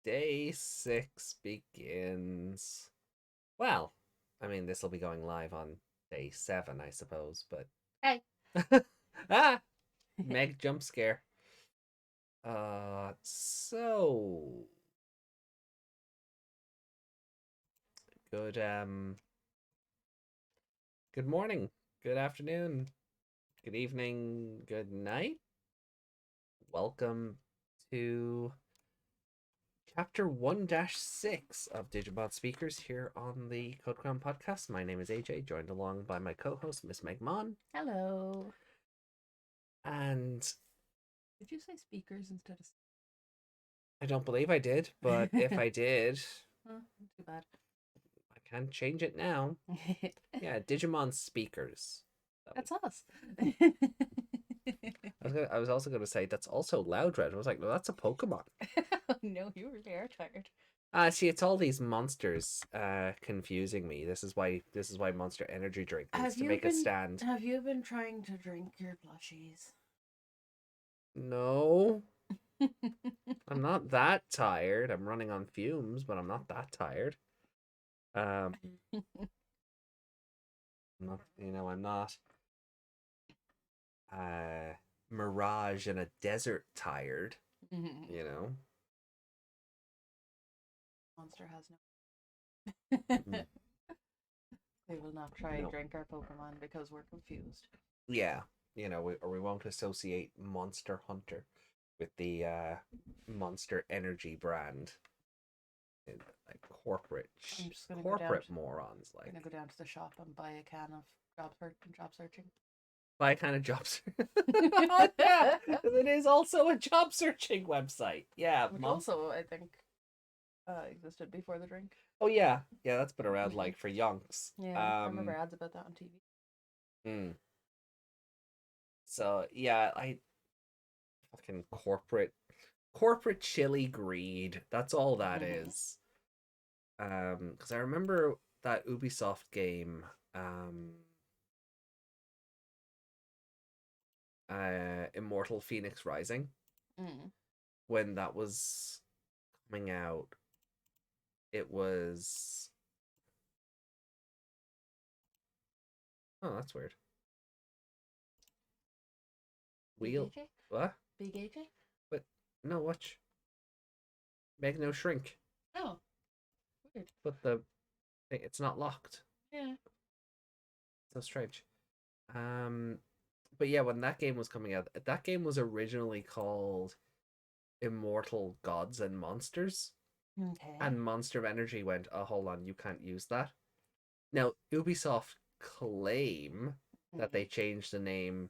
Day 6 begins. Well, I mean, this will be going live on day 7, I suppose, but. Hey. Ah! Meg jump scare. So. Good, good morning, good afternoon, good evening, good night. Welcome to Chapter 1-6 of Digimon Speakers here on the Code Crown podcast. My name is AJ, joined along by my co-host, Miss Meg Mon. Hello. And Did you say speakers instead of? I don't believe I did, but if I did, Too bad. I can change it now. Yeah, Digimon Speakers. That's us. I was also going to say that's also Loudred. I was like, no, that's a Pokemon. No, you really are tired. See, it's all these monsters confusing me. This is why Monster Energy Drink needs to make a stand. Have you been trying to drink your plushies? No. I'm not that tired. I'm running on fumes, but I'm not that tired. I'm not, I'm not Mirage in a desert tired, Monster has no. Mm. We will not try and drink our Pokemon because we're confused. Yeah, we won't associate Monster Hunter with the Monster Energy brand. Like corporate morons. Like, I'm gonna go down to the shop and buy a can of job searching. Buy a kind of job yeah, it is also a job searching website. Yeah, which also I think existed before the drink. Oh yeah, that's been around like for yonks. Yeah, I remember ads about that on TV. So yeah, I fucking corporate chili greed. That's all that is. Because I remember that Ubisoft game, Immortal Phoenix Rising, when that was coming out, it was. Oh, that's weird. Wheel. Big AJ? What? Big AJ? But no, watch. Make no shrink. Oh, weird. But it's not locked. Yeah. So strange. But yeah, when that game was coming out, that game was originally called Immortal Gods and Monsters. Okay. And Monster Energy went, oh, hold on, you can't use that. Now, Ubisoft claim that they changed the name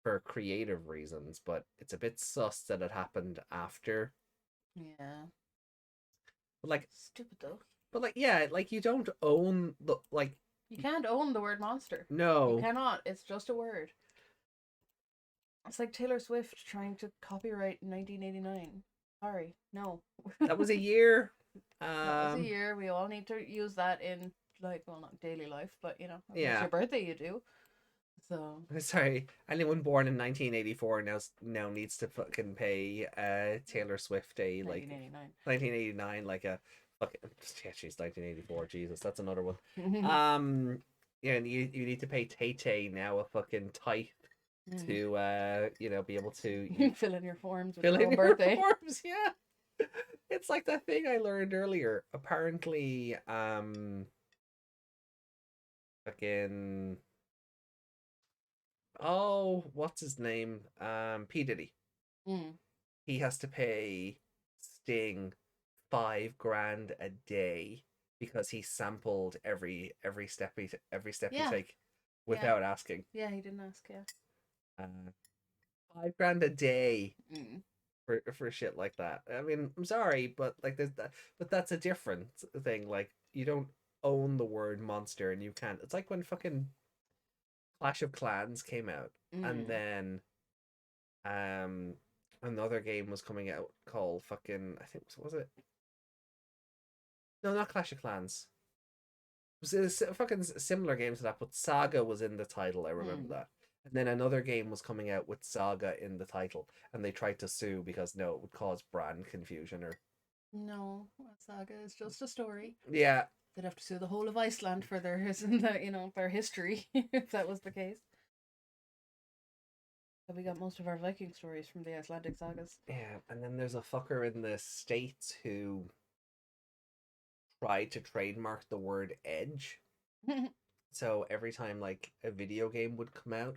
for creative reasons, but it's a bit sus that it happened after. Yeah. But like, stupid though. But like, yeah, like you don't own the like. You can't own the word monster. No. You cannot. It's just a word. It's like Taylor Swift trying to copyright 1989. Sorry, no. That was a year. That was a year. We all need to use that in not daily life, but yeah. It's your birthday, you do. So sorry, anyone born in 1984 now needs to fucking pay Taylor Swift a 1989 like a fucking yeah, she's 1984. Jesus, that's another one. Yeah, and you need to pay Tay Tay now a fucking tithe to be able to fill in your forms with your own birthday forms. Yeah, it's like that thing I learned earlier. Apparently, fucking. Oh, what's his name? P. Diddy. He has to pay Sting $5,000 a day because he sampled every step he take without asking. Yeah, he didn't ask. Yeah. $5,000 a day for shit like that. I mean, I'm sorry, but like there's that, but that's a different thing. Like you don't own the word monster, and you can't. It's like when fucking Clash of Clans came out, and then another game was coming out called fucking, I think, was it? No, not Clash of Clans. It was a fucking similar game to that, but Saga was in the title. I remember that. And then another game was coming out with Saga in the title, and they tried to sue because no, it would cause brand confusion or No, Saga is just a story. yeah. They'd have to sue the whole of Iceland for their their history if that was the case. But we got most of our Viking stories from the Icelandic sagas. Yeah, and then there's a fucker in the States who tried to trademark the word edge. So every time like a video game would come out,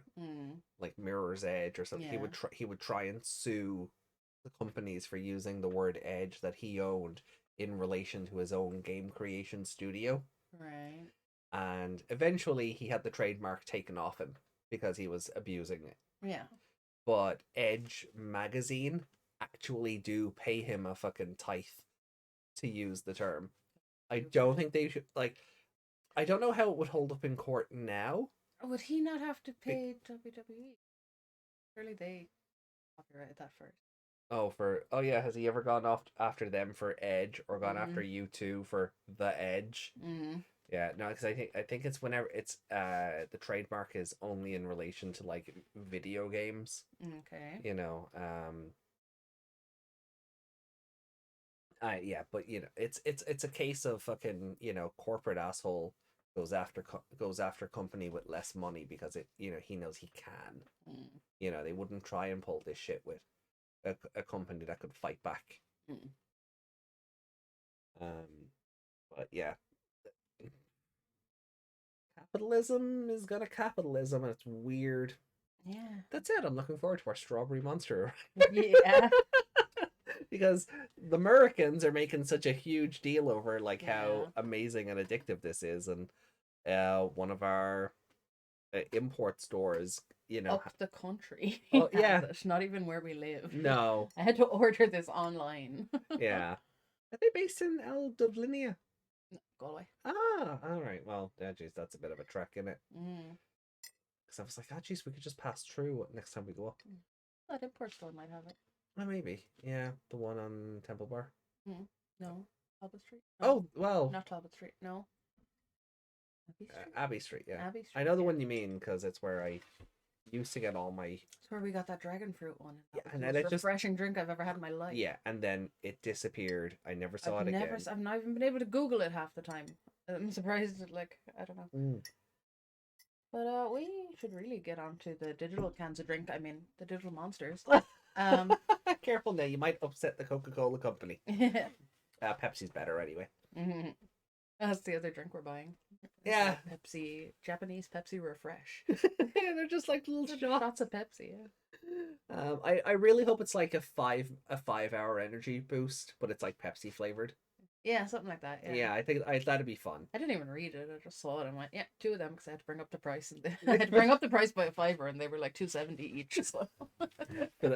like Mirror's Edge or something, Yeah. he would try and sue the companies for using the word edge that he owned in relation to his own game creation studio. Right. And eventually he had the trademark taken off him because he was abusing it. Yeah. But Edge magazine actually do pay him a fucking tithe to use the term. I don't think they should like. I don't know how it would hold up in court now. Would he not have to pay WWE? Surely they copyrighted that first. Oh yeah, has he ever gone off after them for Edge or gone after U2 for the Edge? Yeah, no, because I think it's whenever it's the trademark is only in relation to like video games. Okay. You know, yeah, but you know, it's a case of fucking, you know, corporate asshole goes after company with less money because it, you know, he knows he can. You know, they wouldn't try and pull this shit with a company that could fight back. But yeah, capitalism is gonna capitalism, and it's weird. Yeah. That's it. I'm looking forward to our strawberry monster. Yeah. Because the Americans are making such a huge deal over like how amazing and addictive this is, and one of our import stores, you know, up the country. Oh yeah, it's not even where we live. No, I had to order this online. Yeah, are they based in El Dublinia? Galway. Ah, all right. Well, yeah, geez, that's a bit of a trek, isn't it? Because I was like, oh, geez, we could just pass through next time we go up. That import store might have it. Oh, maybe. Yeah, the one on Temple Bar. No, Talbot Street. No. Oh, well, not Talbot Street. No. Abbey Street. Yeah, Abbey Street, I know the one you mean because it's where I used to get all my. It's where we got that dragon fruit one. Yeah, and then the most refreshing drink I've ever had in my life. Yeah, and then it disappeared. I never saw it again. I've not even been able to Google it half the time. I'm surprised. Like, I don't know. But we should really get onto the digital cans of drink. I mean, the digital monsters. Careful now, you might upset the Coca-Cola company. Pepsi's better anyway. That's the other drink we're buying. Yeah, Pepsi, Japanese Pepsi Refresh. Yeah, they're just like little shots of Pepsi. Yeah. I really hope it's like a 5-hour energy boost, but it's like Pepsi flavored. Yeah, something like that. Yeah, I think that'd be fun. I didn't even read it. I just saw it and went, yeah, 2 of them because I had to bring up the price. And I had to bring up the price by $5, and they were like $2.70 each. So.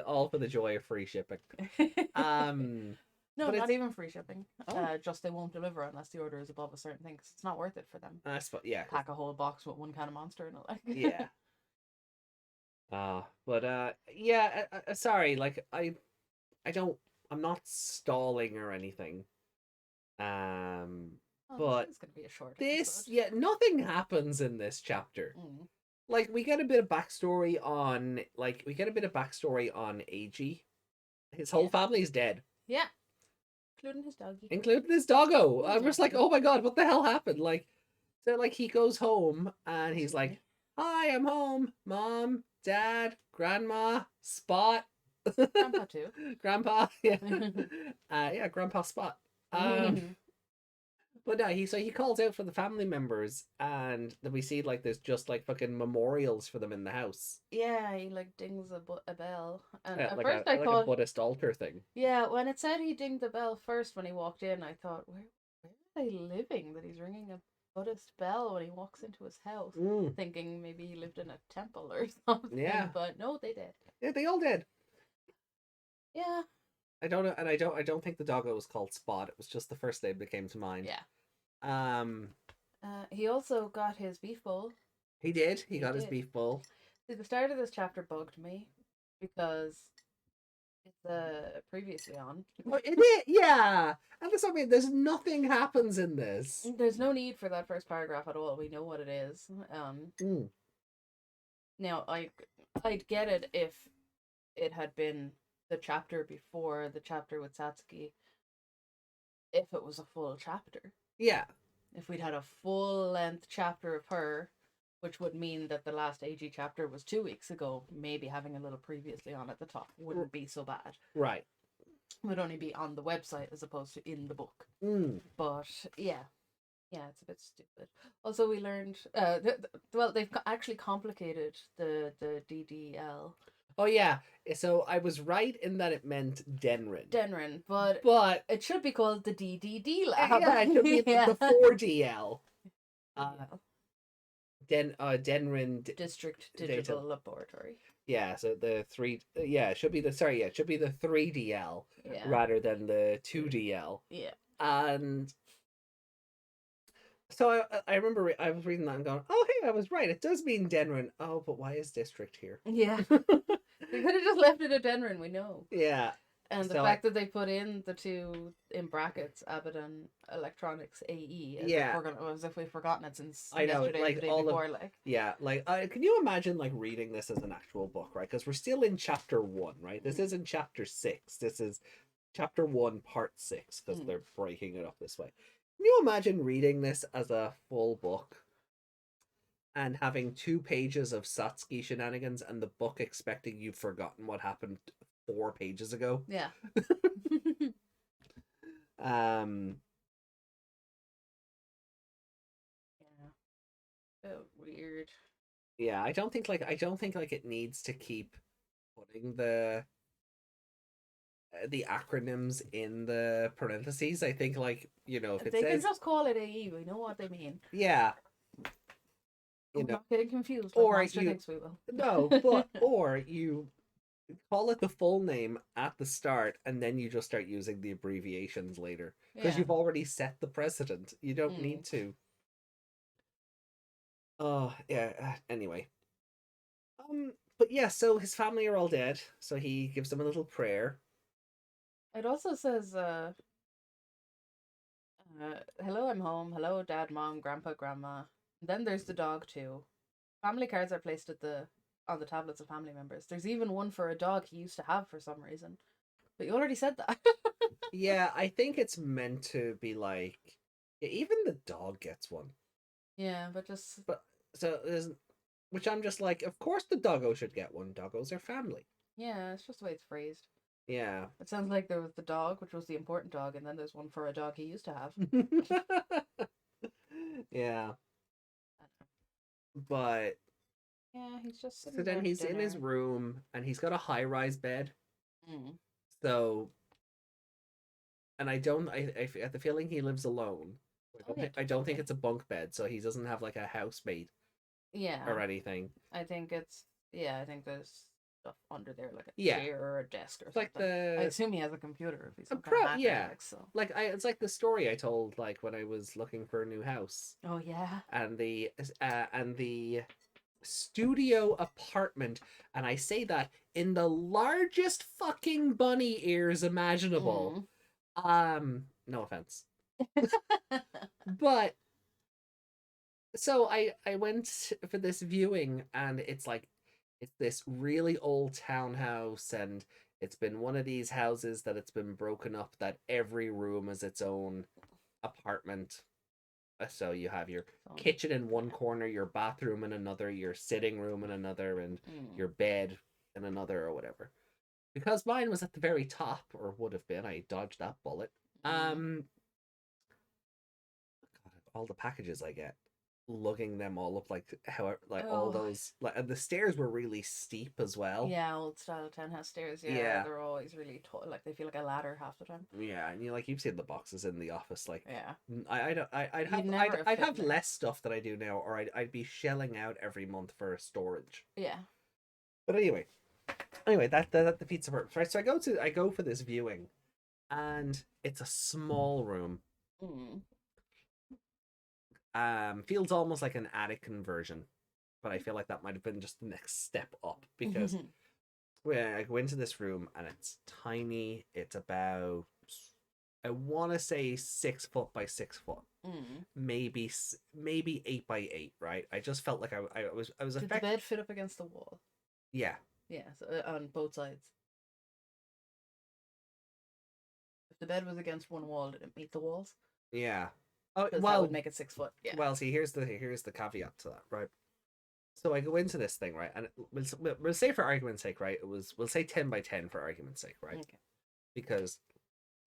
all for the joy of free shipping. No, not even free shipping. Just they won't deliver unless the order is above a certain thing because it's not worth it for them. Yeah. Pack a whole box with 1 can of Monster and like. Yeah. But yeah. Sorry, like I'm not stalling or anything. But it's gonna be a short this, episode. nothing happens in this chapter. Like we get a bit of backstory on AG. His whole family's dead. Yeah. Including his doggy. Including his doggo. I'm just like, oh my god, what the hell happened? Like, so like he goes home and he's like, hi, I'm home. Mom, Dad, Grandma, Spot. Grandpa too. Grandpa, yeah. Yeah, Grandpa Spot. But no, he calls out for the family members, and then we see like there's just like fucking memorials for them in the house. Yeah, he like dings a bell, and at like first I thought a Buddhist altar thing. Yeah, when it said he dinged the bell first when he walked in, I thought, where are they living that he's ringing a Buddhist bell when he walks into his house? Thinking maybe he lived in a temple or something. Yeah, but no, they did. Yeah, they all did. Yeah. I don't know, and I don't think the doggo was called Spot. It was just the first name that came to mind. Yeah. He also got his beef bowl. He did. He got his beef bowl. See, the start of this chapter bugged me because it's previously on. Oh, it is, yeah. And that's what I mean. There's nothing happens in this. There's no need for that first paragraph at all. We know what it is. Now, I'd get it if it had been the chapter before the chapter with Satsuki, if it was a full chapter. Yeah. If we'd had a full length chapter of her, which would mean that the last AG chapter was 2 weeks ago, maybe having a little previously on at the top wouldn't be so bad. Right. It would only be on the website as opposed to in the book. Mm. But yeah, it's a bit stupid. Also, we learned, well, they've actually complicated the DDL. Oh yeah, so I was right in that it meant Denrin. But it should be called the DDD lab. Yeah, it should be the 4DL. Denrin District Digital Laboratory. Yeah, so the 3 it should be the 3DL rather than the 2DL. Yeah. And so I remember I was reading that and going, oh hey, I was right. It does mean Denrin. Oh, but why is district here? Yeah. They could have just left it at Denrin, we know. Yeah. And the fact that they put in the two in brackets, Abaddon Electronics AE, as if we've forgotten it since yesterday, like the day before. Can you imagine like reading this as an actual book, right? Because we're still in chapter 1, right? This isn't chapter 6. This is chapter 1, part 6, because they're breaking it up this way. Can you imagine reading this as a full book and having 2 pages of Satsuki shenanigans and the book expecting you've forgotten what happened 4 pages ago? Yeah. Yeah. Weird. Yeah, I don't think it needs to keep putting the acronyms in the parentheses. I think if they can just call it AE, we know what they mean. Yeah. I'm not getting confused. Or Monster thinks we will. No, but or you call it the full name at the start, and then you just start using the abbreviations later because you've already set the precedent. You don't need to. Oh yeah. Anyway. But yeah, so his family are all dead, so he gives them a little prayer. It also says, hello, I'm home. Hello, Dad, Mom, Grandpa, Grandma. And then there's the dog too. Family cards are placed on the tablets of family members. There's even one for a dog he used to have for some reason. But you already said that. Yeah, I think it's meant to be like, even the dog gets one. Yeah, which I'm just like, of course the doggo should get one. Doggos are family. Yeah, it's just the way it's phrased. Yeah. It sounds like there was the dog, which was the important dog, and then there's one for a dog he used to have. Yeah. But yeah, he's just so then he's in his room and he's got a high-rise bed. So, and I get the feeling he lives alone. I don't think it's a bunk bed, so he doesn't have like a housemate. Yeah. Or anything. I think there's stuff under there, like a chair or a desk or something. I assume he has a computer if he's it's like the story I told when I was looking for a new house. Oh yeah. And the studio apartment, and I say that in the largest fucking bunny ears imaginable. No offense. But so I went for this viewing, and it's this really old townhouse, and it's been one of these houses that it's been broken up, that every room is its own apartment. So you have your kitchen in one corner, your bathroom in another, your sitting room in another, and your bed in another, or whatever. Because mine was at the very top, or would have been. I dodged that bullet. God, all the packages I get, lugging them all up all those, and the stairs were really steep as well. Yeah, old style townhouse stairs. Yeah, they're always really tall. Like they feel like a ladder half the time. Yeah, and you've seen the boxes in the office. I'd have less stuff than I do now, or I'd be shelling out every month for storage. Yeah. But anyway, that defeats the purpose, right? So I go for this viewing, and it's a small room. Feels almost like an attic conversion, but I feel like that might have been just the next step up, because I go into this room and it's tiny. It's about I want to say 6 foot by 6 foot, Mm. maybe 8 by 8. Right? I just felt like I was Did the bed fit up against the wall? Yeah. Yeah, so, on both sides. If the bed was against one wall, did it meet the walls? Yeah. Oh Because that well. would make it 6 foot. Yeah. Well, see, here's the caveat to that, right? So I go into this thing, right, and we'll say for argument's sake, right, we'll say 10 by 10 for argument's sake, right, Okay. because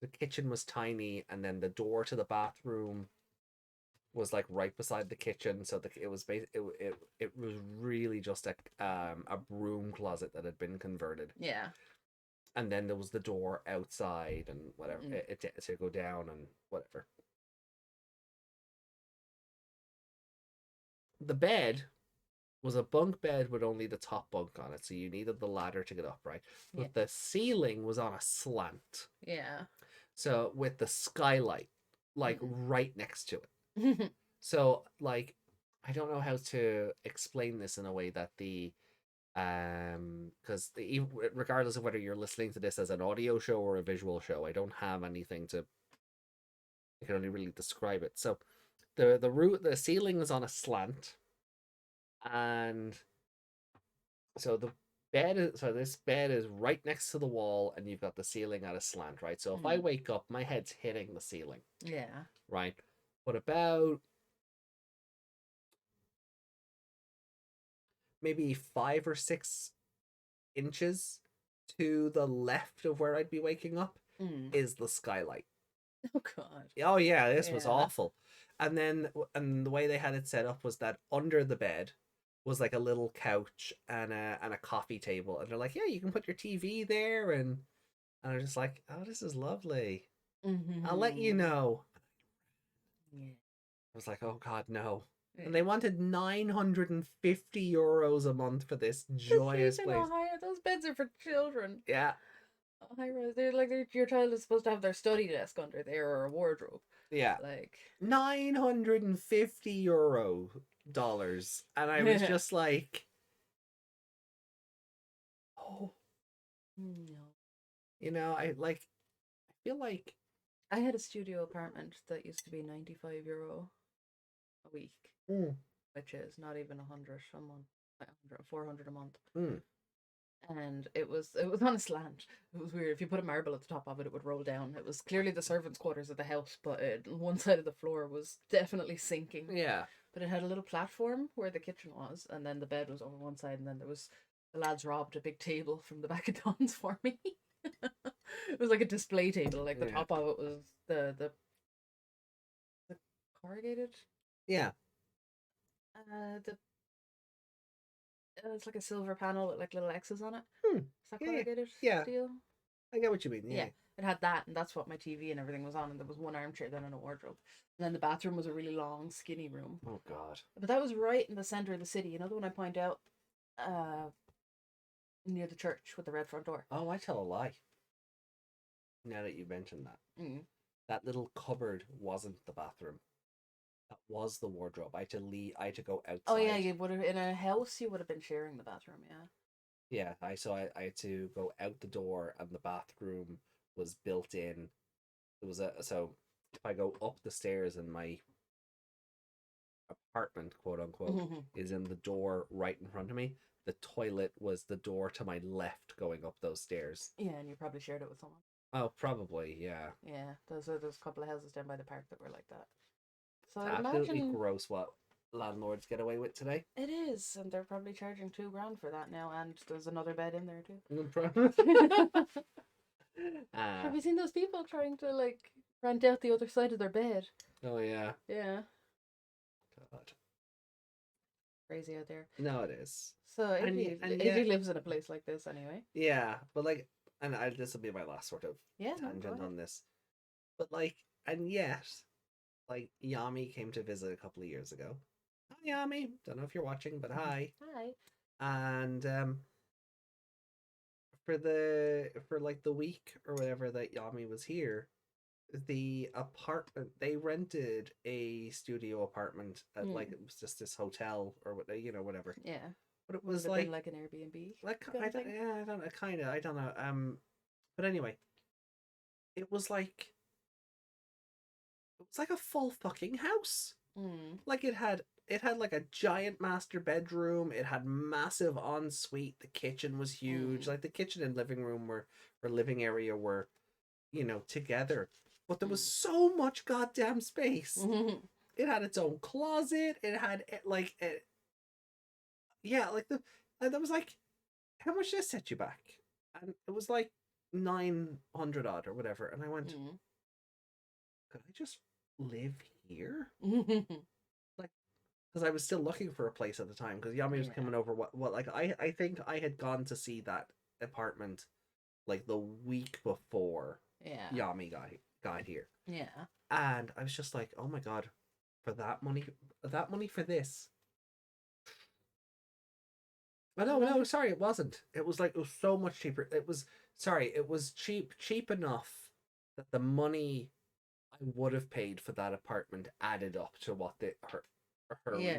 the kitchen was tiny, and then the door to the bathroom was like right beside the kitchen, so it was it was really just a broom closet that had been converted, Yeah. and then there was the door outside and whatever to go down and whatever. The bed was a bunk bed with only the top bunk on it, so you needed the ladder to get up, right? But the ceiling was on a slant. Yeah. So with the skylight, like right next to it. So like, I don't know how to explain this in a way that because regardless of whether you're listening to this as an audio show or a visual show, I don't have anything to. I can only really describe it. So the ceiling is on a slant, and so this bed is right next to the wall, and you've got the ceiling at a slant, right? So if I wake up, my head's hitting the ceiling. Yeah. Right. But about maybe 5 or 6 inches to the left of where I'd be waking up is the skylight. Oh God. Oh yeah, this was awful. And the way they had it set up was that under the bed was like a little couch and a coffee table, and they're like, yeah, you can put your TV there, and I'm just like, oh, this is lovely. I'll let you know. Yeah. I was like, oh God, no. And they wanted €950 a month for this joyous place. Ohio, those beds are for children. Yeah. High-rise. They're like your child is supposed to have their study desk under there or a wardrobe. Yeah. Like €950. And I was just like, oh no. You know, I feel like I had a studio apartment that used to be €95 a week. Which is not even 100 a month, 400 a month. And it was on a slant. It was weird. If you put a marble at the top of it, it would roll down. It was clearly the servants' quarters of the house, but one side of the floor was definitely sinking. Yeah. But it had a little platform where the kitchen was, and then the bed was over one side, and then the lads robbed a big table from the back of Don's for me. It was like a display table. Like the top of it was the corrugated. Yeah. It's like a silver panel with like little X's on it. Is that corrugated steel? I get what you mean. Yeah. It had that, and that's what my TV and everything was on, and there was one armchair then and a wardrobe. And then the bathroom was a really long, skinny room. Oh God. But that was right in the center of the city. You know the one I point out near the church with the red front door? Oh, I tell a lie. Now that you mentioned that. That little cupboard wasn't the bathroom. That was the wardrobe. I had to go outside. Oh yeah, you would have in a house. You would have been sharing the bathroom. Yeah. Yeah, I had to go out the door, and the bathroom was built in. So if I go up the stairs, and my apartment, quote unquote, is in the door right in front of me, the toilet was the door to my left going up those stairs. Yeah, and you probably shared it with someone. Oh, probably, yeah. Yeah, there's a couple of houses down by the park that were like that. So it's absolutely gross what landlords get away with today. It is, and they're probably charging $2,000 for that now, and there's another bed in there too. Have you seen those people trying to like rent out the other side of their bed? Oh yeah. Yeah. God. Crazy out there. No, it is. So Iggy lives in a place like this anyway. Yeah, but like, this will be my last sort of tangent on this. But like, and yet, like, Yami came to visit a couple of years ago. Hi, Yami. Don't know if you're watching, but hi. Hi. And for like the week or whatever that Yami was here, the apartment, they rented a studio apartment at like, it was just this hotel or whatever. Yeah. But it was like an Airbnb. Like I don't know. But anyway, it was like it was like a full fucking house. Mm. Like it had like a giant master bedroom. It had massive ensuite. The kitchen was huge. Mm. Like the kitchen and living room or living area were, together. But there was so much goddamn space. Mm. It had its own closet. It had yeah, like and that was like, how much did this set you back? And it was like 900 odd or whatever. And I went, could I just live here? Like, because I was still looking for a place at the time. Because Yami was coming over. What? Like I think I had gone to see that apartment like the week before. Yeah. Yami got here. Yeah. And I was just like, oh my god, for that money for this. No, sorry, it wasn't. It was so much cheaper. It was cheap enough that the money I would have paid for that apartment added up to what her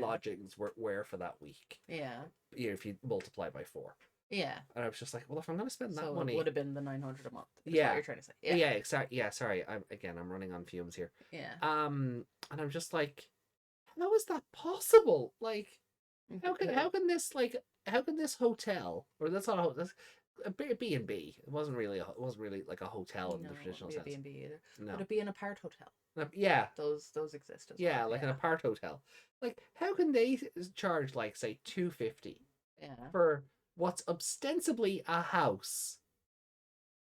lodgings were for that week. Yeah. If you multiply by 4. Yeah. And I was just like, well, if I'm going to spend that so money, it would have been the 900 a month. Yeah. What you're trying to say. Yeah, exactly. Yeah, sorry. I'm running on fumes here. Yeah. And I'm just like, how is that possible? Like, how can this hotel, or that's not that's a B&B. It wasn't really like a hotel in the traditional sense. B&B either. No. Would it be an apart hotel? Yeah. Those exist as Yeah, well. like an apart hotel. Like, how can they charge like say $250 for what's ostensibly a house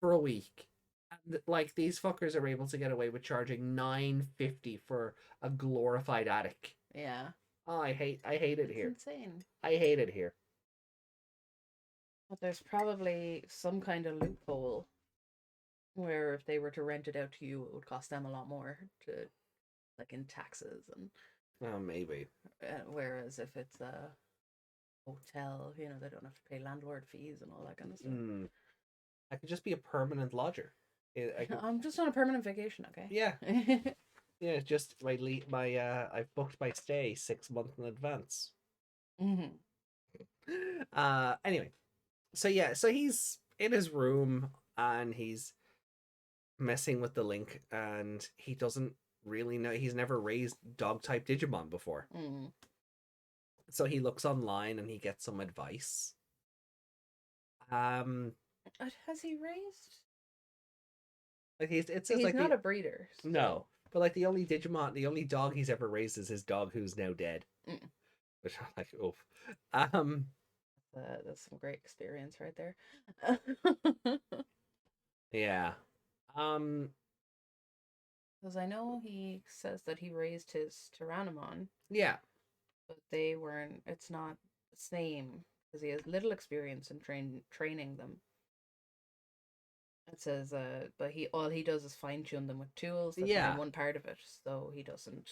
for a week? And like these fuckers are able to get away with charging $950 for a glorified attic. Yeah. Oh, I hate it here. Insane. I hate it here. But there's probably some kind of loophole where if they were to rent it out to you, it would cost them a lot more to, like, in taxes and. Oh, maybe. Whereas if it's a hotel, they don't have to pay landlord fees and all that kind of stuff. I could just be a permanent lodger. I'm just on a permanent vacation, okay? Yeah. Yeah, just I've booked my stay 6 months in advance. Anyway, so he's in his room and he's messing with the link, and he doesn't really know. He's never raised dog type Digimon before. So he looks online and he gets some advice. Has he raised? Like it says he's like not a breeder. So. No, but like the only dog he's ever raised is his dog who's now dead. Which I'm like, oof. That's some great experience right there. Yeah. Because I know he says that he raised his Tyrannomon. Yeah. But they weren't. It's not the same because he has little experience in training them. It says, but all he does is fine tune them with tools. That's one part of it, so he doesn't.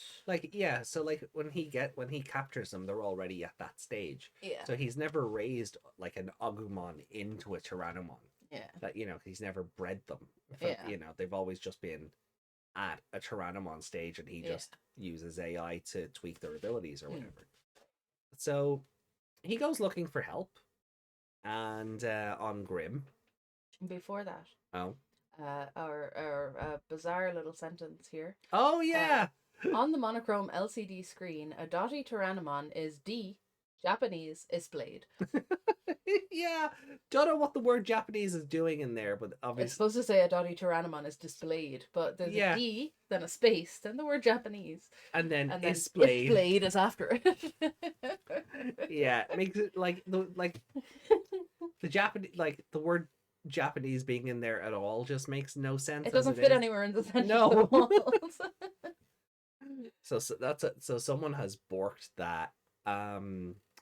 So like when he captures them, they're already at that stage. Yeah. So he's never raised like an Agumon into a Tyrannomon. Yeah. That he's never bred them. They've always just been at a Tyrannomon stage, and he just uses AI to tweak their abilities or whatever. So he goes looking for help, and on Grim. Before that. Oh. Our bizarre little sentence here. Oh yeah. On the monochrome LCD screen, a Dotty Tyrannomon is D, Japanese is Blade. Yeah, don't know what the word Japanese is doing in there, but obviously it's supposed to say a Dotty Tyrannomon is displayed, but there's a D, then a space, then the word Japanese, and then displayed. Blade is after it. Yeah, it makes it like the Japanese, like the word Japanese being in there at all just makes no sense. It doesn't fit anywhere in the sentence. No. So that's it. So someone has borked that.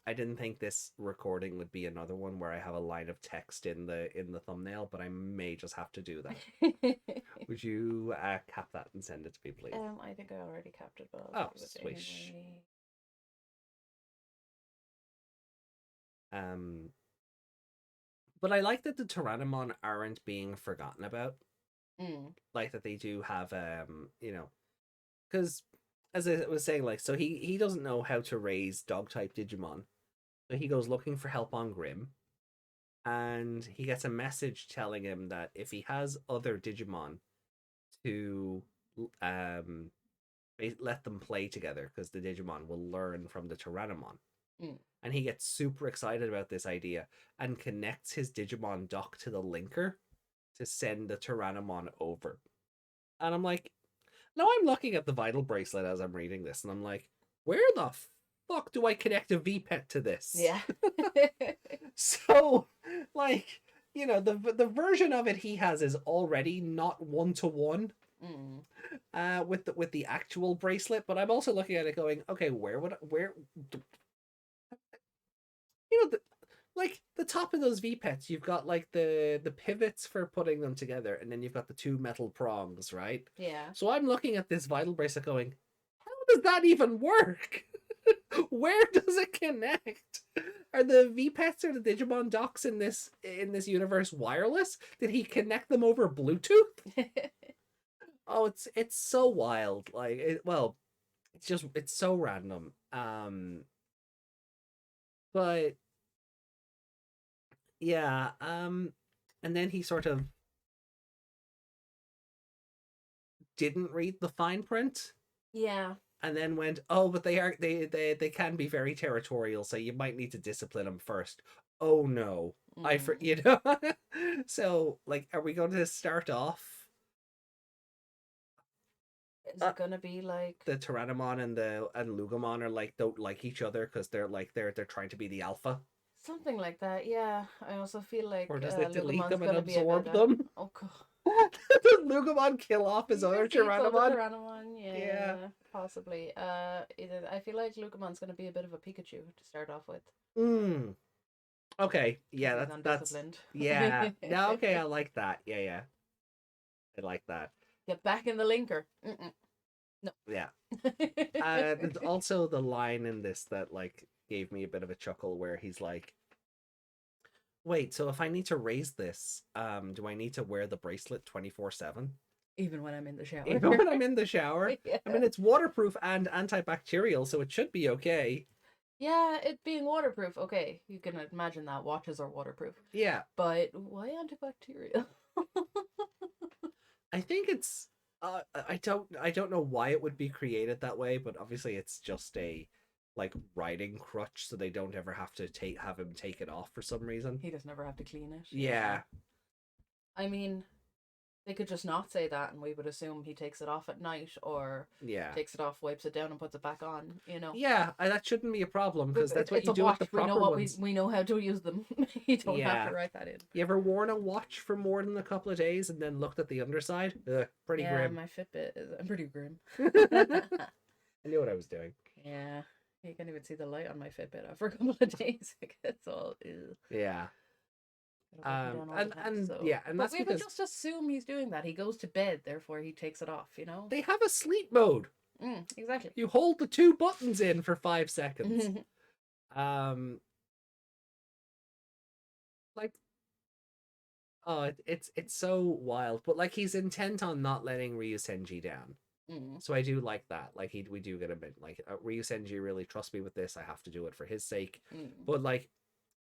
I didn't think this recording would be another one where I have a line of text in the thumbnail, but I may just have to do that. Would you cap that and send it to me, please? I think I already capped it, but I'll swish. But I like that the Tyrannomon aren't being forgotten about. Like that they do have because as I was saying, like, so he doesn't know how to raise dog type Digimon, so he goes looking for help on Grim, and he gets a message telling him that if he has other Digimon to let them play together because the Digimon will learn from the Tyrannomon. Mm. And he gets super excited about this idea and connects his Digimon dock to the linker to send the Tyrannomon over. And I'm like, now I'm looking at the Vital Bracelet as I'm reading this, and I'm like, where the fuck do I connect a VPET to this? Yeah. So, like, you know, the version of it he has is already not 1-to-1 with the actual bracelet, but I'm also looking at it going, okay, where you know, like the top of those VPETs, you've got like the pivots for putting them together, and then you've got the two metal prongs, right? Yeah. So I'm looking at this Vital Bracelet going, how does that even work? Where does it connect? Are the VPETs or the Digimon docks in this universe wireless? Did he connect them over Bluetooth? Oh, it's so wild. Like, it's so random. But yeah, and then he sort of didn't read the fine print. Yeah. And then went, oh, but they can be very territorial, so you might need to discipline them first. Oh no, you know. So, like, are we going to start off? Is it gonna be like the Tyrannomon and Lugomon are like don't like each other because they're trying to be the alpha? something like that? Yeah. I also feel like Or does it delete Lugamon's them and gonna be a absorb bit, them? oh god. Does Lugomon kill off his other Tyrannomon? Yeah, possibly. I feel like Lucamon's gonna be a bit of a Pikachu to start off with. Okay. Yeah, He's that's undisciplined. yeah. No, okay, I like that. Yeah. I like that. Get back in the linker. No. Yeah. There's also the line in this that like gave me a bit of a chuckle where he's like, wait, so if I need to raise this, do I need to wear the bracelet 24/7? Even when I'm in the shower. Even when I'm in the shower? Yeah. I mean, it's waterproof and antibacterial, so it should be okay. Yeah, it being waterproof, okay. You can imagine that watches are waterproof. Yeah. But why antibacterial? I think it's I don't know why it would be created that way, but obviously it's just a like riding crutch, so they don't ever have to have him take it off for some reason. He doesn't ever have to clean it. Yeah. I mean, they could just not say that, and we would assume he takes it off at night, or takes it off, wipes it down, and puts it back on. You know. Yeah, that shouldn't be a problem because that's what you do with the proper ones. We know how to use them. You don't have to write that in. You ever worn a watch for more than a couple of days and then looked at the underside? Pretty grim. Yeah, my Fitbit is pretty grim. I knew what I was doing. Yeah, you can't even see the light on my Fitbit after a couple of days. It's all ew. Yeah. And that's we would just assume he's doing that. He goes to bed, therefore he takes it off. You know, they have a sleep mode. Exactly. You hold the 2 buttons in for 5 seconds. Like, oh, it's so wild. But like, he's intent on not letting Ryu Senji down. So I do like that. Like, we do get a bit like Ryu Senji really trusts me with this. I have to do it for his sake. But like,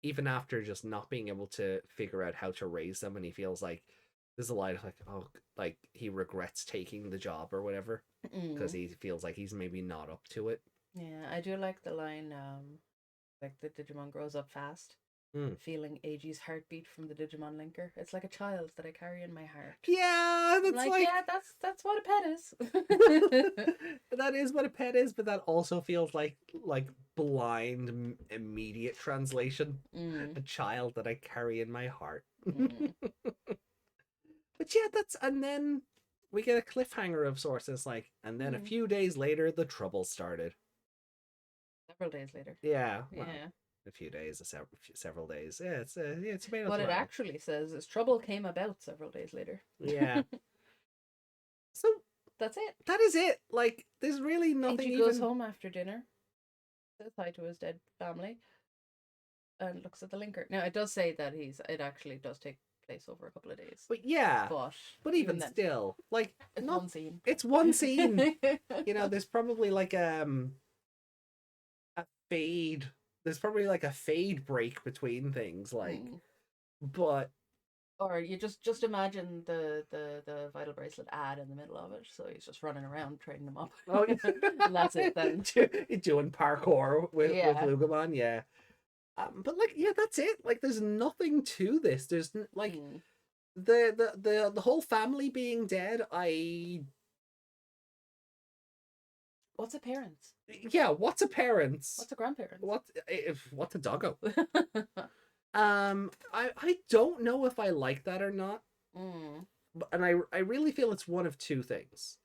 even after just not being able to figure out how to raise them, and he feels like there's a line of like, oh, like he regrets taking the job or whatever because he feels like he's maybe not up to it. Yeah, I do like the line, like the Digimon grows up fast, feeling Eiji's heartbeat from the Digimon linker. It's like a child that I carry in my heart. Yeah, that's like yeah, that's what a pet is. That is what a pet is, but that also feels like blind immediate translation. A child that I carry in my heart. But yeah, and then we get a cliffhanger of sorts. It's like, and then a few days later, the trouble started. Several days later. Yeah. Well, a few days, several days. Yeah, it's tomato. What it actually says is trouble came about several days later. Yeah. So that's it. That is it. Like, there's really nothing. He goes home after dinner, says hi to his dead family, and looks at the linker. Now, it does say that it actually does take place over a couple of days. But yeah. But even then, still, like, it's one scene. It's one scene. You know, there's probably like a fade. There's probably like a fade break between things, like, but Or you just imagine the vital bracelet ad in the middle of it, so he's just running around trading them up. Oh, And that's it then. doing parkour with Yeah. Lugabon, yeah. But like, yeah, that's it. Like, there's nothing to this. There's like Mm. the whole family being dead. What's a parent? Yeah, what's a parents? What's a grandparent? What's a doggo? I don't know if I like that or not. Mm. And I really feel it's one of two things.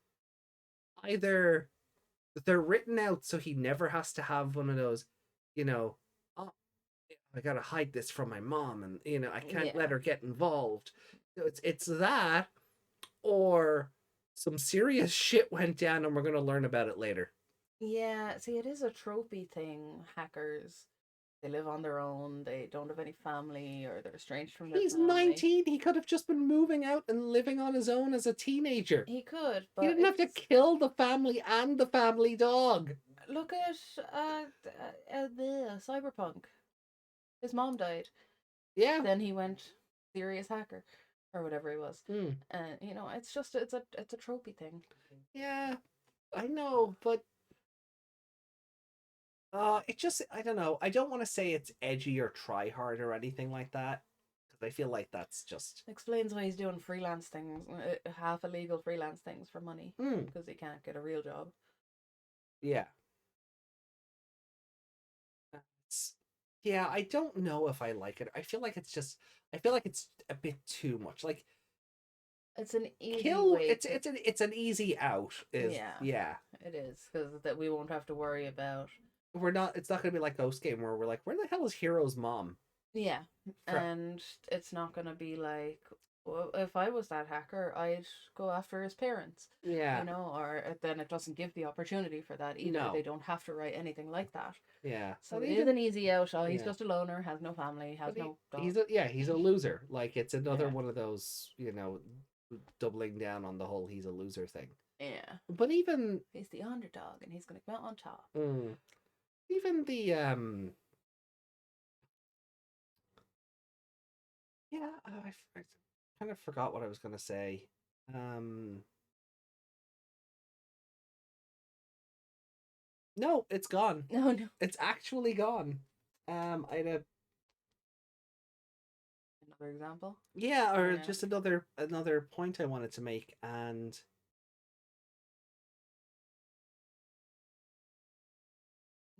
Either they're written out so he never has to have one of those, you know, oh, I gotta hide this from my mom, and I can't let Yeah. her get involved. So it's that, or some serious shit went down, and we're gonna learn about it later. Yeah, see, it is a tropey thing. Hackers, they live on their own. They don't have any family, or they're estranged from their He's family. 19. He could have just been moving out and living on his own as a teenager. He could, He but didn't have to kill the family and the family dog. look at the Cyberpunk. His mom died. Yeah. Then he went serious hacker, or whatever he was. Mm. And it's just it's a tropey thing. Yeah, I know, but it just, I don't know. I don't want to say it's edgy or try hard or anything like that, because I feel like that's just Explains why he's doing freelance things, half illegal freelance things for money, because he can't get a real job. Yeah. It's, yeah, I don't know if I like it. I feel like it's a bit too much. Like, It's an easy kill, way. It's an easy out. Yeah. It is, because that we won't have to worry about. It's not gonna be like Ghost Game where we're like, where the hell is Hero's mom? Yeah, and it's not gonna be like, well, if I was that hacker, I'd go after his parents. Yeah. Or then it doesn't give the opportunity for that either. No. They don't have to write anything like that. Yeah. So it is an easy out. Oh, he's Yeah. just a loner, has no family, has no dog. He's a loser. Like, it's another Yeah. one of those, doubling down on the whole he's a loser thing. Yeah. But even He's the underdog and he's gonna come out on top. even the yeah, I kind of forgot what I was gonna say. No, it's gone. No. It's actually gone. I had Another example. yeah, or just another point I wanted to make, and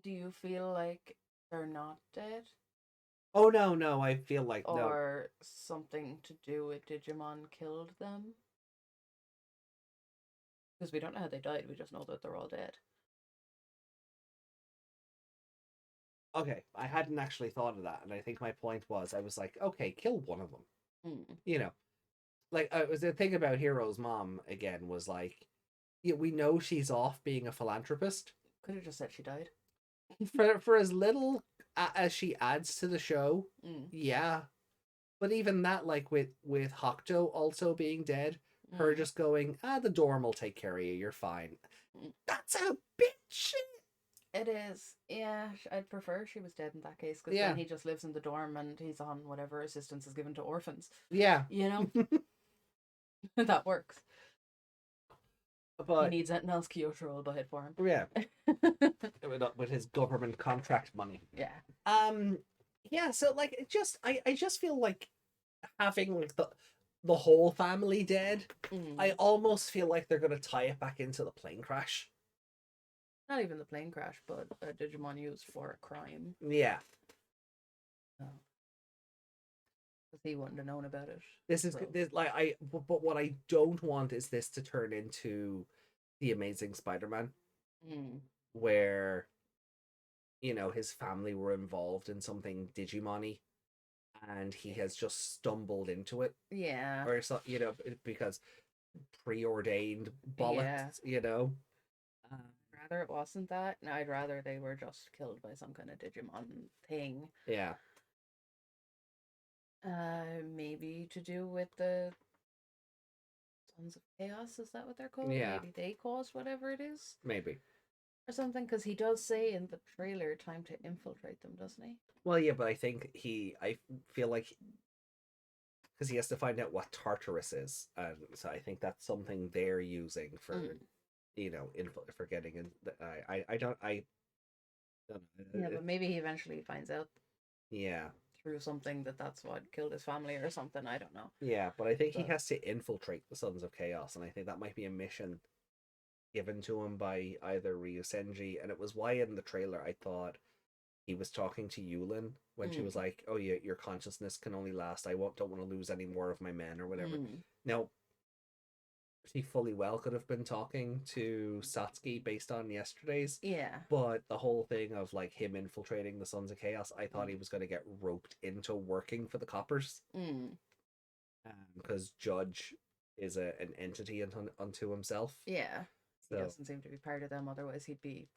do you feel like they're not dead? oh no, I feel like no. Or something to do with Digimon killed them? Because we don't know how they died, we just know that they're all dead. Okay, I hadn't actually thought of that, and I think my point was, I was like, okay, kill one of them. Like, was the thing about Hero's mom again was like, yeah, we know she's off being a philanthropist. Could have just said she died. For as little as she adds to the show, yeah. But even that, like with Hokuto also being dead, her just going, the dorm will take care of you, you're fine. That's a bitch. It is. Yeah, I'd prefer she was dead in that case, because then he just lives in the dorm and he's on whatever assistance is given to orphans. Yeah. That works. But he needs anything else, Kyoto will buy it for him. Yeah. with his government contract money. Yeah. Yeah, so like I just feel like having like the whole family dead, I almost feel like they're gonna tie it back into the plane crash. Not even the plane crash, but a Digimon used for a crime. Yeah. Because he wouldn't have known about it. But what I don't want is this to turn into the Amazing Spider-Man, where his family were involved in something Digimon-y, and he has just stumbled into it. Yeah. Or so, because preordained bollocks. Rather it wasn't that. No, I'd rather they were just killed by some kind of Digimon thing. Yeah. Maybe to do with the Sons of Chaos, is that what they're called? Yeah. Maybe they caused whatever it is? Maybe. Or something, because he does say in the trailer time to infiltrate them, doesn't he? Well, yeah, but I think I feel like because he has to find out what Tartarus is, and so I think that's something they're using for, for getting in. I don't Yeah, but maybe he eventually finds out yeah. through something that's what killed his family or something. I don't know. Yeah, but I think he But has to infiltrate the Sons of Chaos, and I think that might be a mission given to him by either Ryusenji, and it was why in the trailer I thought he was talking to Yulin when she was like, "Oh, yeah, your consciousness can only last. Don't want to lose any more of my men or whatever." Now, he fully well could have been talking to Satsuki based on yesterday's. Yeah. But the whole thing of like him infiltrating the Sons of Chaos, I thought he was going to get roped into working for the Coppers. Because Judge is an entity unto himself. Yeah. So, he doesn't seem to be part of them, otherwise he'd be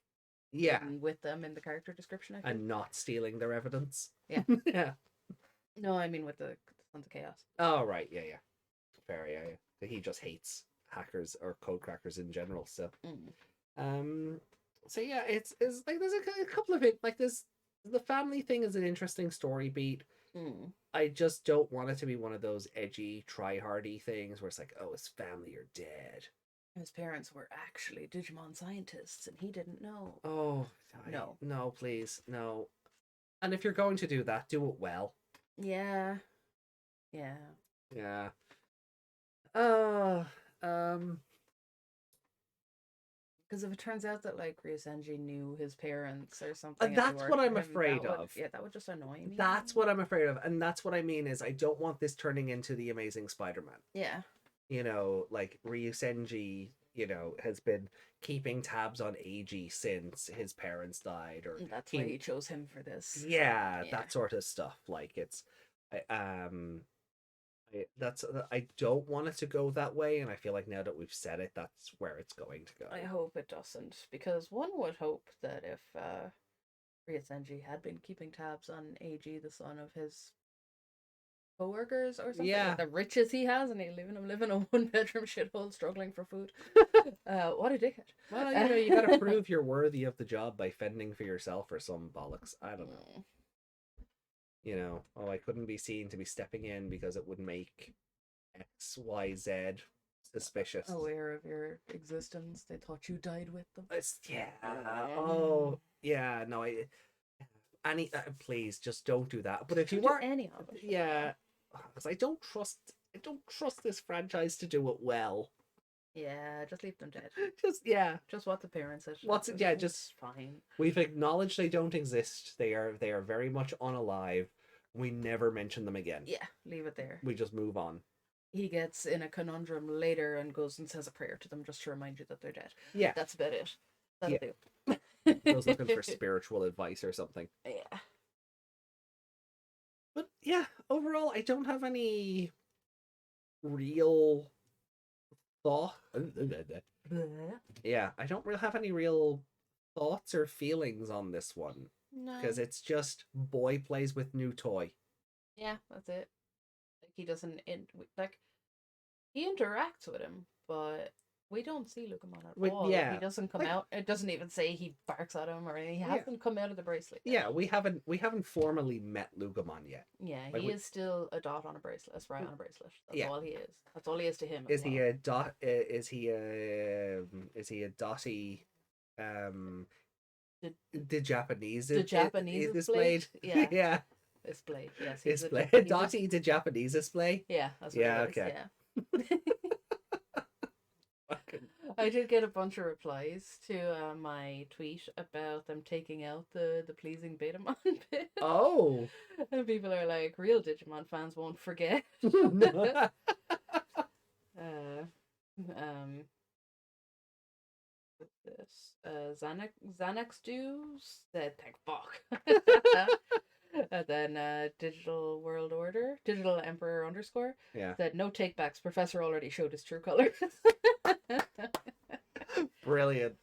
with them in the character description, I think. And not stealing their evidence. Yeah. Yeah. No, I mean with the Sons of Chaos. Oh, right. Yeah. Fair, yeah. He just hates hackers or code crackers in general, so. So yeah, it's like there's a couple of it, like this, the family thing is an interesting story beat. I just don't want it to be one of those edgy, try-hardy things where it's like, oh, his family are dead. His parents were actually Digimon scientists, and he didn't know. Oh, no, please, no. And if you're going to do that, do it well. Yeah. Because if it turns out that like Ryusenji knew his parents or something, that's what I'm afraid of. Yeah, that would just annoy me. That's what I'm afraid of, and that's what I mean is I don't want this turning into the Amazing Spider-Man. Yeah. Like Ryusenji, has been keeping tabs on Eiji since his parents died, or that's why he chose him for this. Yeah, that sort of stuff. Like it's, I don't want it to go that way, and I feel like now that we've said it, that's where it's going to go. I hope it doesn't, because one would hope that if Ryusenji had been keeping tabs on Eiji, the son of his co-workers or something, like the riches he has, and he's living a one-bedroom shithole, struggling for food. What a dickhead! Well, you gotta prove you're worthy of the job by fending for yourself or some bollocks. I don't know. I couldn't be seen to be stepping in because it would make XYZ suspicious. Aware of your existence, they thought you died with them. Oh, yeah. No, please just don't do that. But if you were any of it, because I don't trust this franchise to do it well. Yeah, just leave them dead. Just what the parents said. Just fine. We've acknowledged they don't exist. They are very much unalive. We never mention them again. Yeah, leave it there. We just move on. He gets in a conundrum later and goes and says a prayer to them just to remind you that they're dead. Yeah, that's about it. That'll do. I was looking for spiritual advice or something. Yeah. But yeah, overall, I don't have any real thought. Yeah, I don't really have any real thoughts or feelings on this one. No. Because it's just boy plays with new toy. Yeah, that's it. Like he doesn't he interacts with him, but we don't see Lucamon at all. Yeah, he doesn't come out. It doesn't even say he barks at him or anything. He hasn't come out of the bracelet yet. Yeah, we haven't formally met Lucamon yet. Yeah, he is still a dot on a bracelet, a spray on a bracelet. That's all he is. That's all he is to him. Is he a dot? Is he a dotty? The Japanese. The Japanese displayed. Yeah. Yeah. Display. Yes. He's display. Dotty the Japanese display. Yeah. That's what it is. Okay. Yeah. I did get a bunch of replies to my tweet about them taking out the pleasing Betamon bit. Oh. And people are like, real Digimon fans won't forget. This Xanax Dews said thank fuck. And then Digital World Order, Digital Emperor underscore said no takebacks. Professor already showed his true colors. Brilliant.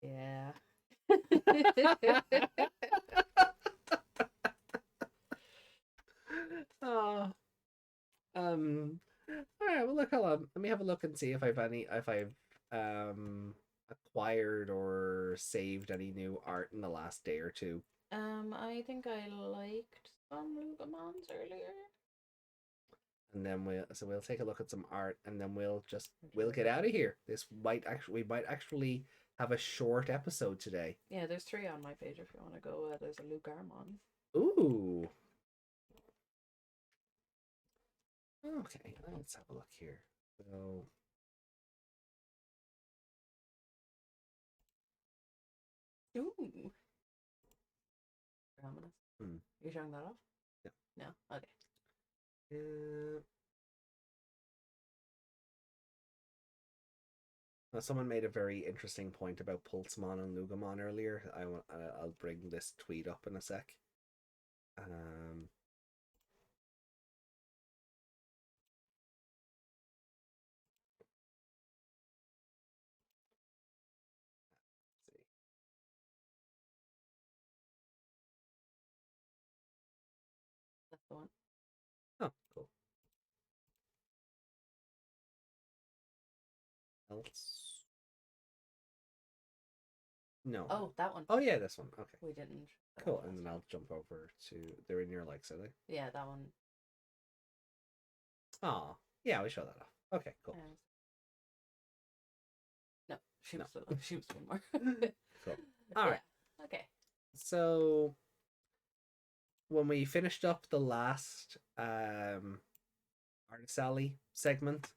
Yeah. Oh. All right. Well, look. Hold on. Let me have a look and see if I've acquired or saved any new art in the last day or two. I think I liked some Lugamons earlier. And then we'll take a look at some art, and then we'll get out of here. We might actually have a short episode today. Yeah, there's 3 on my page if you want to go. There's a Lugarmon. Ooh. Okay, let's have a look here. So. Ooh. Ominous. Hmm. You showing that off? No. No? Okay. Well, someone made a very interesting point about Pulsemon and Lugamon earlier. I'll bring this tweet up in a sec. That's the one. Oh, cool. Else? No. Oh, that one. Oh yeah, this one. Okay. We didn't. Cool, and then I'll jump over to. They're in your likes, are they? Yeah, that one. Oh, yeah, we show that off. Okay, cool. No, she was one more. Cool. All right. Yeah. Okay. So when we finished up the last Artist Alley segment,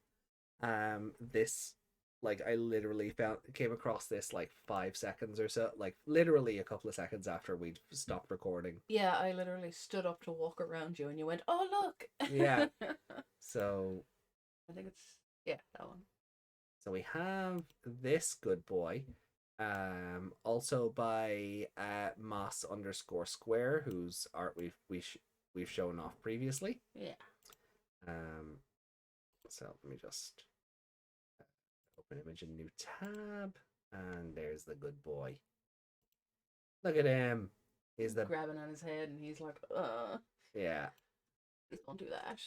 this like I literally came across this like 5 seconds or so, like literally a couple of seconds after we'd stopped recording. Yeah, I literally stood up to walk around you and you went, "Oh, look." Yeah. So I think it's that one. So we have this good boy, also by Moss_Square, whose art we've shown off previously. Yeah. So let me just open image in new tab, and there's the good boy. Look at him. He's grabbing on his head, and he's like, Yeah. Please don't do that.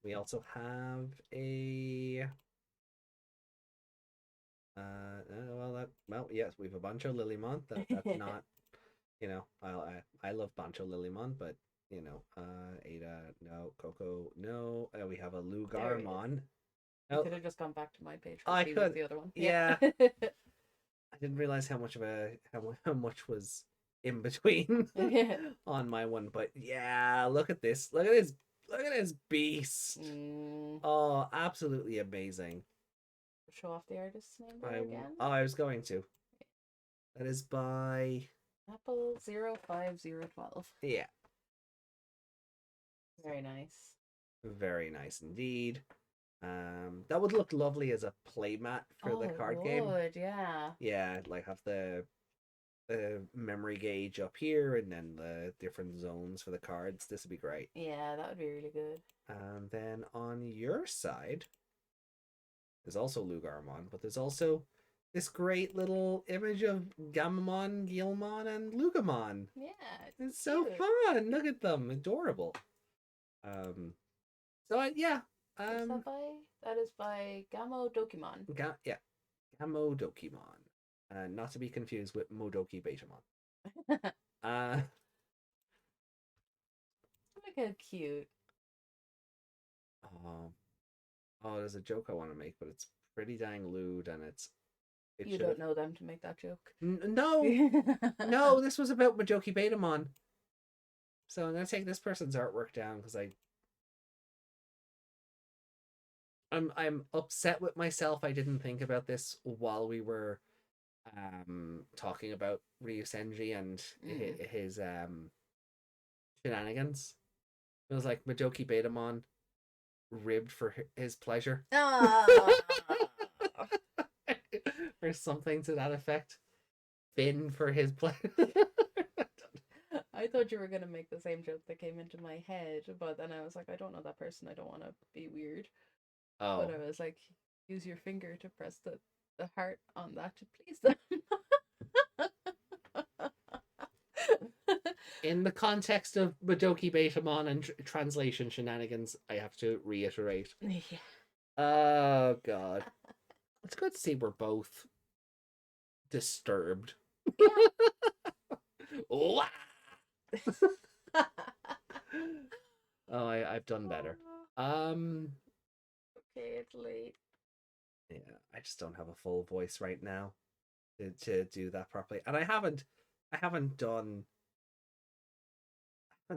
We also have a. Yes, we have a Bancho Lilymon. That's not, I love Bancho Lilymon, but Ada, no, Coco, no. We have a Lugarmon. I could have just gone back to my page. I could. The other one. Yeah. I didn't realize how much was in between on my one, but yeah, look at this. Look at this beast. Oh, absolutely amazing. Show off the artist's name there again. I was going to. That is by Apple 05012. Yeah. Very nice. Very nice indeed. That would look lovely as a playmat for the card game. Yeah. Yeah, like have the memory gauge up here and then the different zones for the cards. This would be great. Yeah, that would be really good. And then on your side, there's also Lugarmon, but there's also this great little image of Gamamon, Guilmon, and Lugamon. Yeah, it's so fun. Look at them, adorable. That is by Gamo Dokimon. Gamo Dokimon. Not to be confused with Modoki Betamon. Look how cute. There's a joke I want to make, but it's pretty dang lewd, and you don't know them to make that joke. No, no, this was about Modoki Betamon. So I'm gonna take this person's artwork down because I'm upset with myself. I didn't think about this while we were talking about Ryusenji and his shenanigans. It was like Modoki Betamon ribbed for his pleasure. Or something to that effect. Finn for his pleasure. I thought you were going to make the same joke that came into my head, but then I was like, I don't know that person. I don't want to be weird. Oh. But I was like, use your finger to press the heart on that to please them. In the context of Modoki Betamon and translation shenanigans, I have to reiterate. Yeah. Oh, God. It's good to see we're both disturbed. Oh, I've done better. Okay, it's late. Yeah, I just don't have a full voice right now to do that properly, and I haven't done, I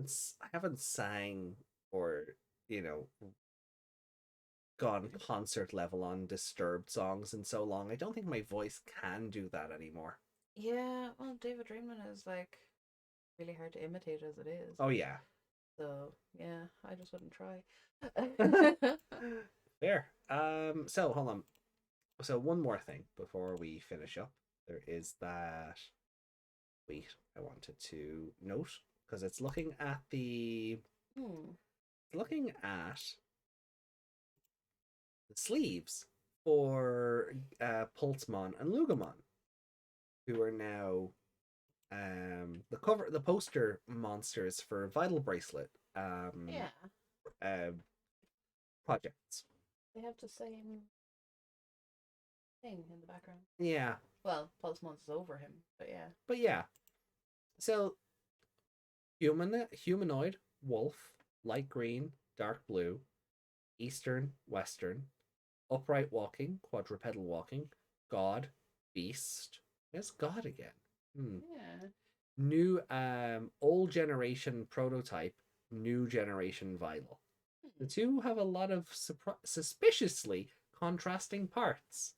haven't sang or you know gone concert level on Disturbed songs in so long. I don't think my voice can do that anymore. Yeah, well, David Draymond is like really hard to imitate as it is. Oh yeah. So yeah, I just wouldn't try. Fair. So hold on. So one more thing before we finish up. There is that tweet I wanted to note because it's looking at looking at the sleeves for Pulsemon and Lugamon, who are now the poster monsters for Vital Bracelet Yeah, uh, projects. they have the same thing in the background. Yeah, Well, Pulse Mons is over him, but yeah. but yeah. So humanoid, wolf, light green, dark blue, eastern, western, upright walking, quadrupedal walking, god, beast. There's god again. Yeah. New old generation prototype, new generation vital. The two have a lot of suspiciously contrasting parts.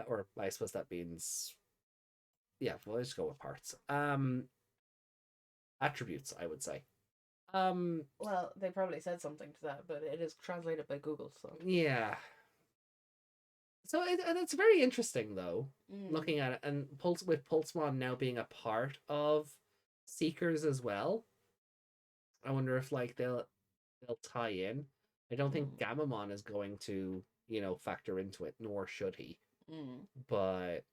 Or I suppose that means, yeah, well, let's go with parts. Attributes, I would say. Well, they probably said something to that, but it is translated by Google, so. Yeah. So it's very interesting though, looking at it, and with Pulsemon now being a part of Seekers as well. I wonder if like they'll tie in. I don't think Gamamon is going to, factor into it, nor should he. But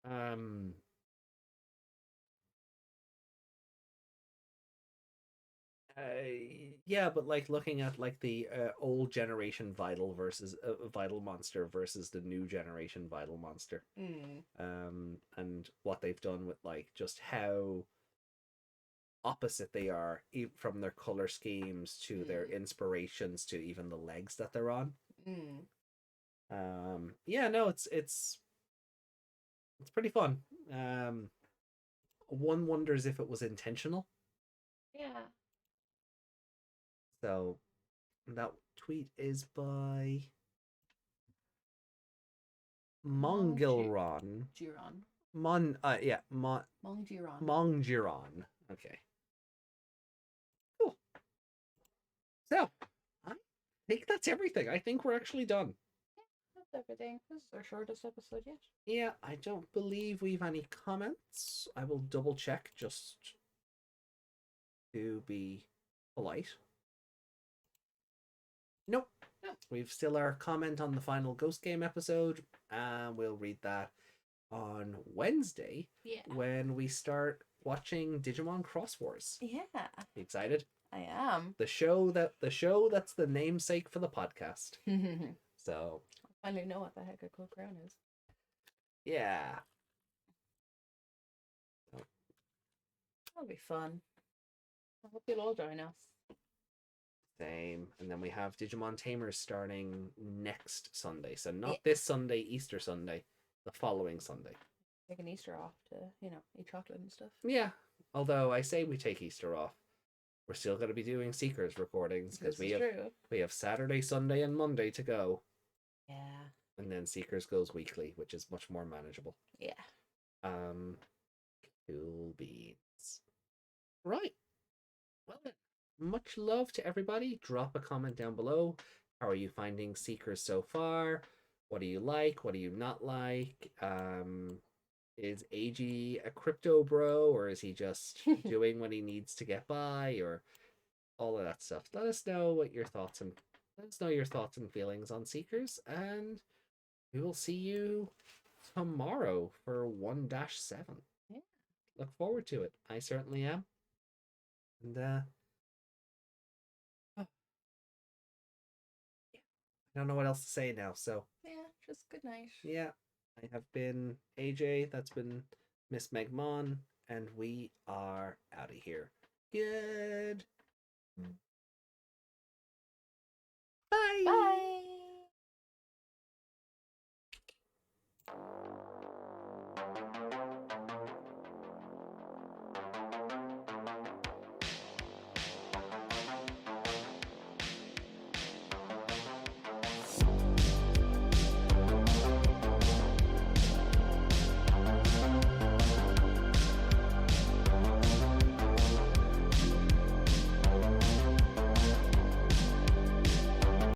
um yeah, but like looking at like the old generation Vital versus Vital Monster versus the new generation Vital Monster. And what they've done with like just how opposite they are from their color schemes to their inspirations to even the legs that they're on. Yeah, no, it's pretty fun. One wonders if it was intentional. Yeah. So that tweet is by Mongilron. Giron. Mongjiron. Mongjiron. Okay. Cool. So I think that's everything. I think we're actually done. That's everything. This is our shortest episode yet. Yeah, I don't believe we've any comments. I will double check just to be polite. Nope. No. We've still our comment on the final Ghost Game episode, and we'll read that on Wednesday when we start watching Digimon Cross Wars. Yeah. You excited? I am. The show that's the namesake for the podcast. So I finally know what the heck a cool crown is. Yeah. That'll be fun. I hope you'll all join us. Same. And then we have Digimon Tamers starting next Sunday. So not this Sunday, Easter Sunday, the following Sunday. Taking Easter off to, eat chocolate and stuff. Yeah. Although I say we take Easter off, we're still going to be doing Seekers recordings because we have Saturday, Sunday, and Monday to go. Yeah. And then Seekers goes weekly, which is much more manageable. Yeah. Cool beans. Right. Well, much love to everybody. Drop a comment down below. How are you finding Seekers so far? What do you like? What do you not like? Is AG a crypto bro, or is he just doing what he needs to get by, or all of that stuff? Let us know your thoughts and feelings on Seekers, and we will see you tomorrow for 1-7. Yeah. Look forward to it. I certainly am. And I don't know what else to say now, so yeah, just good night. Yeah, I have been AJ, that's been Miss Megmon, and we are out of here. Good Bye. Bye.